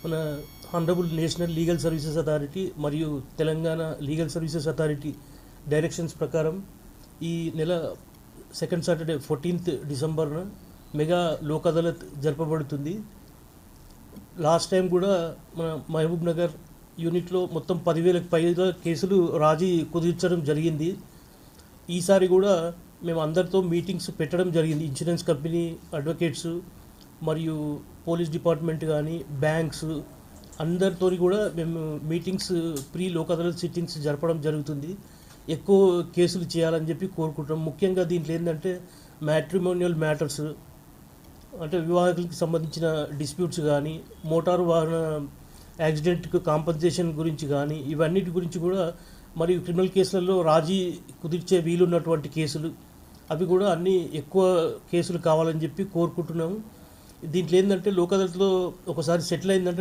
మన honourable national legal services authority మరియు Telangana legal services authority directions ప్రకారం ఈ నెల సెకండ్ సాటర్డే 14th డిసెంబర్న మెగా లోక్ అదాలత్ జరపబడుతుంది. లాస్ట్ టైం కూడా మన మహబూబ్ నగర్ యూనిట్లో మొత్తం 10,000కు పైగా కేసులు రాజీ కుదిర్చడం జరిగింది. ఈసారి కూడా మేము అందరితో మీటింగ్స్ పెట్టడం జరిగింది. ఇన్సూరెన్స్ కంపెనీ, అడ్వకేట్స్ మరియు పోలీస్ డిపార్ట్మెంట్ కానీ, బ్యాంక్స్ అందరితో కూడా మేము meetings pre Lok Adalat sittings జరపడం జరుగుతుంది. ఎక్కువ కేసులు చేయాలని చెప్పి కోరుకుంటాం. ముఖ్యంగా దీంట్లో ఏంటంటే మ్యాట్రిమోనియల్ మ్యాటర్స్, అంటే వివాహాలకు సంబంధించిన డిస్ప్యూట్స్ కానీ, మోటారు వాహన యాక్సిడెంట్కి కాంపన్సేషన్ గురించి కానీ, ఇవన్నిటి గురించి కూడా, మరియు క్రిమినల్ కేసులలో రాజీ కుదిర్చే వీలున్నటువంటి కేసులు అవి కూడా అన్నీ ఎక్కువ కేసులు కావాలని చెప్పి కోరుకుంటున్నాము. దీంట్లో ఏంటంటే లోక్ అదాలత్లో ఒకసారి సెటిల్ అయిందంటే